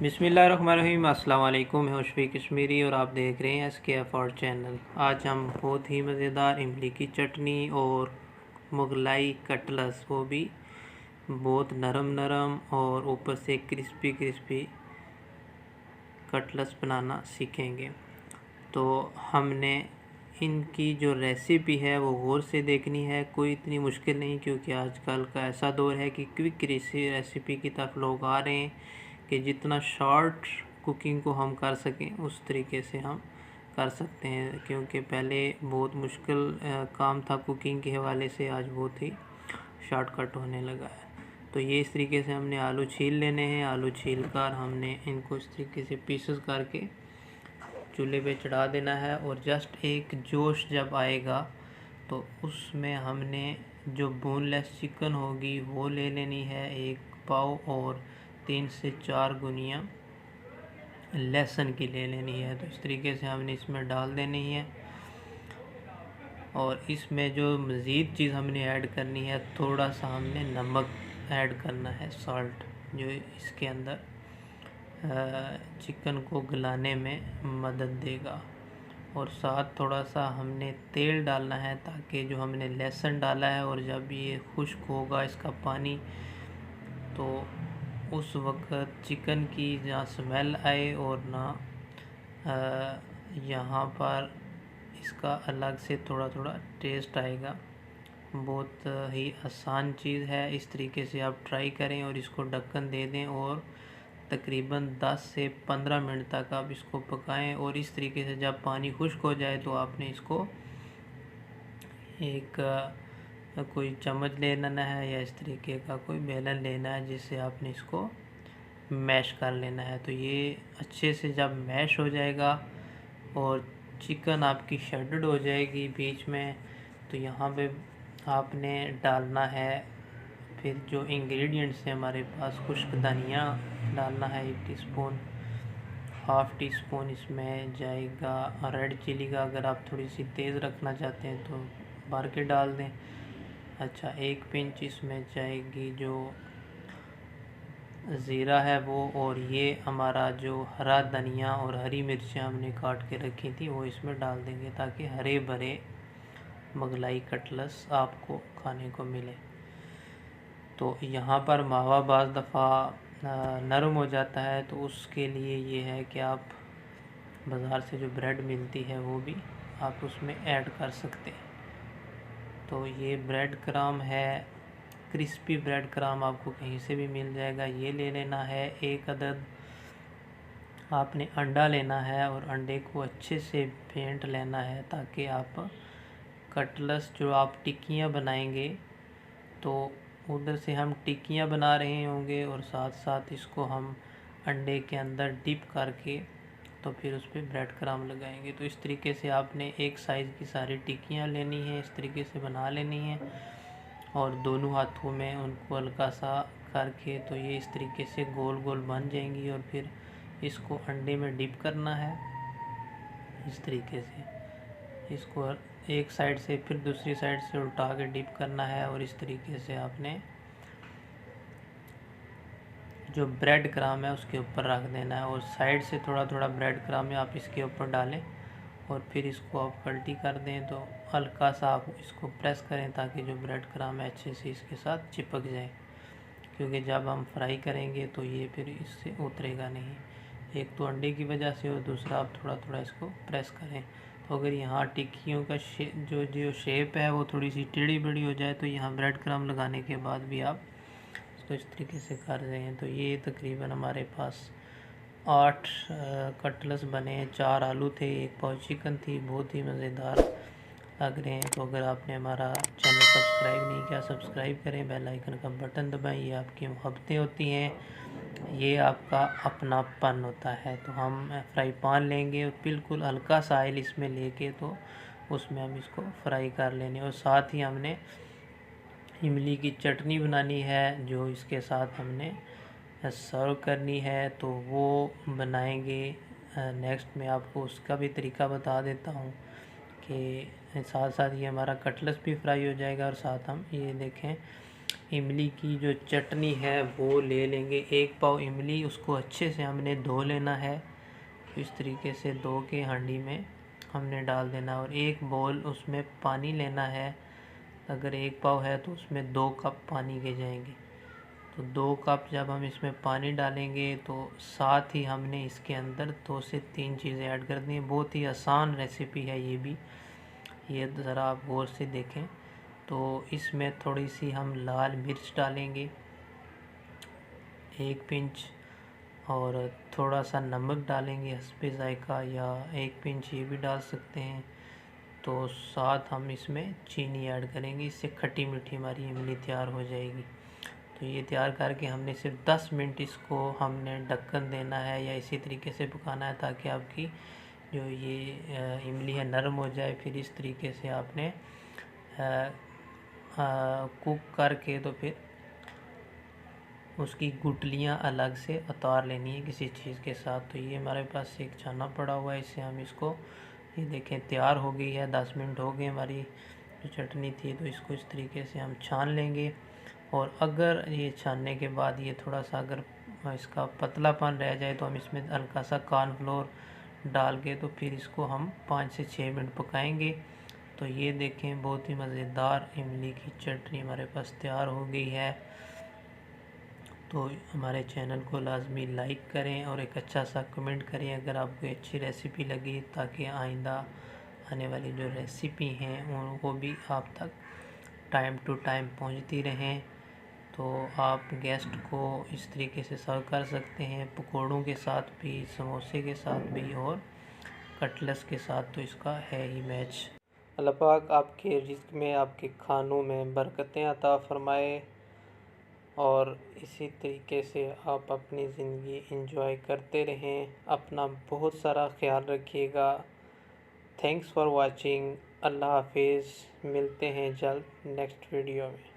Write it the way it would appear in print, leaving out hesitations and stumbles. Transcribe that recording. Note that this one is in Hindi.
बिस्मिल्लाहिर्रहमानिर्रहीम। अस्सलाम वालेकुम। मैं शफीक कश्मीरी और आप देख रहे हैं SK फॉर चैनल। आज हम बहुत ही मज़ेदार इमली की चटनी और मुगलाई कटलस, वो भी बहुत नरम नरम और ऊपर से क्रिस्पी क्रिस्पी कटलस बनाना सीखेंगे। तो हमने इनकी जो रेसिपी है वो गौर से देखनी है, कोई इतनी मुश्किल नहीं, क्योंकि आजकल का ऐसा दौर है कि क्विक रेसिपी की तरफ लोग आ रहे हैं कि जितना शॉर्ट कुकिंग को हम कर सकें उस तरीके से हम कर सकते हैं। क्योंकि पहले बहुत मुश्किल काम था कुकिंग के हवाले से, आज बहुत ही शॉर्टकट होने लगा है। तो ये इस तरीके से हमने आलू छील लेने हैं। आलू छील कर हमने इनको इस तरीके से पीसेस करके चूल्हे पे चढ़ा देना है। और जस्ट एक जोश जब आएगा तो उसमें हमने जो बोनलेस चिकन होगी वो ले लेनी है, एक पाव, और 3 से 4 गुनिया लहसुन की ले लेनी है। तो इस तरीके से हमने इसमें डाल देनी है। और इसमें जो मज़ीद चीज़ हमने ऐड करनी है, थोड़ा सा हमने नमक ऐड करना है, सॉल्ट, जो इसके अंदर चिकन को गलाने में मदद देगा। और साथ थोड़ा सा हमने तेल डालना है, ताकि जो हमने लहसुन डाला है और जब ये खुश्क होगा इसका पानी, तो उस वक्त चिकन की ना स्मेल आए और ना यहाँ पर इसका अलग से थोड़ा थोड़ा टेस्ट आएगा। बहुत ही आसान चीज़ है, इस तरीके से आप ट्राई करें और इसको ढक्कन दे दें और तकरीबन 10 से 15 मिनट तक आप इसको पकाएं। और इस तरीके से जब पानी खुश्क हो जाए तो आपने इसको एक कोई चम्मच ले लेना है या इस तरीके का कोई बेलन लेना है, जिससे आपने इसको मैश कर लेना है। तो ये अच्छे से जब मैश हो जाएगा और चिकन आपकी शेडेड हो जाएगी बीच में, तो यहाँ पे आपने डालना है फिर जो इंग्रेडिएंट्स हैं हमारे पास। खुश्क धनिया डालना है 1 टीस्पून, हाफ़ टी स्पून इसमें जाएगा रेड चिली का, अगर आप थोड़ी सी तेज़ रखना चाहते हैं तो भर के डाल दें। अच्छा, 1 पिंच इसमें जाएगी जो ज़ीरा है वो, और ये हमारा जो हरा धनिया और हरी मिर्चें हमने काट के रखी थी वो इसमें डाल देंगे, ताकि हरे भरे मुगलाई कटलस आपको खाने को मिले। तो यहाँ पर मावा बाज़ दफ़ा नरम हो जाता है, तो उसके लिए ये है कि आप बाज़ार से जो ब्रेड मिलती है वो भी आप उसमें ऐड कर सकते हैं। तो ये ब्रेड क्रम्ब है, क्रिस्पी ब्रेड क्रम्ब आपको कहीं से भी मिल जाएगा, ये ले लेना है। 1 अदद आपने अंडा लेना है और अंडे को अच्छे से फेंट लेना है, ताकि आप कटलस जो आप टिक्कियाँ बनाएंगे तो उधर से हम टिक्कियाँ बना रहे होंगे और साथ साथ इसको हम अंडे के अंदर डिप करके तो फिर उस पर ब्रेड क्रम्ब लगाएंगे। तो इस तरीके से आपने एक साइज़ की सारी टिक्कियाँ लेनी है, इस तरीके से बना लेनी है, और दोनों हाथों में उनको हल्का सा करके तो ये इस तरीके से गोल गोल बन जाएंगी। और फिर इसको अंडे में डिप करना है इस तरीके से, इसको एक साइड से फिर दूसरी साइड से उल्टा के डिप करना है। और इस तरीके से आपने जो ब्रेड क्रम्ब है उसके ऊपर रख देना है, और साइड से थोड़ा थोड़ा ब्रेड क्रम्ब आप इसके ऊपर डालें और फिर इसको आप पलटी कर दें। तो हल्का सा आप इसको प्रेस करें ताकि जो ब्रेड क्रम्ब है अच्छे से इसके साथ चिपक जाए, क्योंकि जब हम फ्राई करेंगे तो ये फिर इससे उतरेगा नहीं। एक तो अंडे की वजह से और दूसरा आप थोड़ा थोड़ा इसको प्रेस करें। तो अगर यहाँ टिक्कियों का जो शेप है वो थोड़ी सी टेढ़ी बड़ी हो जाए, तो यहाँ ब्रेड क्रम्ब लगाने के बाद भी आप इसको इस तरीके से कर रहे हैं। तो ये तकरीबन हमारे पास 8 कटलस बने, 4 आलू थे, 1 पाव चिकन थी, बहुत ही मज़ेदार लग रहे हैं। तो अगर आपने हमारा चैनल सब्सक्राइब नहीं किया, सब्सक्राइब करें, बेल आइकन का बटन दबाएं। ये आपकी मोहब्बतें होती हैं, ये आपका अपनापन होता है। तो हम फ्राई पैन लेंगे और बिल्कुल हल्का सा ऑयल इसमें लेके तो उसमें हम इसको फ्राई कर लेंगे। और साथ ही हमने इमली की चटनी बनानी है जो इसके साथ हमने सर्व करनी है, तो वो बनाएंगे नेक्स्ट में। आपको उसका भी तरीका बता देता हूँ कि साथ साथ ये हमारा कटलस भी फ्राई हो जाएगा और साथ हम ये देखें इमली की जो चटनी है वो ले लेंगे। 1 पाव इमली, उसको अच्छे से हमने धो लेना है। इस तरीके से धो के हांडी में हमने डाल देना और 1 बाउल उसमें पानी लेना है। अगर 1 पाव है तो उसमें 2 कप पानी के जाएंगे। तो 2 कप जब हम इसमें पानी डालेंगे तो साथ ही हमने इसके अंदर 2 से 3 चीज़ें ऐड कर दी हैं। बहुत ही आसान रेसिपी है ये भी, ये ज़रा आप गौर से देखें। तो इसमें थोड़ी सी हम लाल मिर्च डालेंगे 1 पिंच, और थोड़ा सा नमक डालेंगे हस्बे ज़ायका, या 1 पिंच ये भी डाल सकते हैं। तो साथ हम इसमें चीनी ऐड करेंगे, इससे खट्टी मीठी हमारी इमली तैयार हो जाएगी। तो ये तैयार करके हमने सिर्फ 10 मिनट इसको हमने ढक्कन देना है या इसी तरीके से पकाना है, ताकि आपकी जो ये इमली है नरम हो जाए। फिर इस तरीके से आपने कुक करके तो फिर उसकी गुठलियाँ अलग से उतार लेनी है किसी चीज़ के साथ। तो ये हमारे पास एक छाना पड़ा हुआ है, इससे हम इसको, ये देखें तैयार हो गई है। 10 मिनट हो गए हमारी जो चटनी थी। तो इसको इस तरीके से हम छान लेंगे। और अगर ये छानने के बाद ये थोड़ा सा अगर इसका पतलापन रह जाए तो हम इसमें हल्का सा कॉर्नफ्लोर डाल के तो फिर इसको हम 5 से 6 मिनट पकाएंगे। तो ये देखें बहुत ही मज़ेदार इमली की चटनी हमारे पास तैयार हो गई है। तो हमारे चैनल को लाजमी लाइक करें और एक अच्छा सा कमेंट करें अगर आपको अच्छी रेसिपी लगी, ताकि आइंदा आने वाली जो रेसिपी हैं उनको भी आप तक टाइम टू टाइम पहुंचती रहें। तो आप गेस्ट को इस तरीके से सर्व कर सकते हैं, पकौड़ों के साथ भी, समोसे के साथ भी और कटलेट्स के साथ। तो इसका है ही मैच। अल्लाह पाक आपके रिज़्क़ में, आपके खानों में बरकतें अता फ़रमाए और इसी तरीके से आप अपनी ज़िंदगी एंजॉय करते रहें। अपना बहुत सारा ख्याल रखिएगा। Thanks for watching. अल्लाह हाफिज़। मिलते हैं जल्द नेक्स्ट वीडियो में।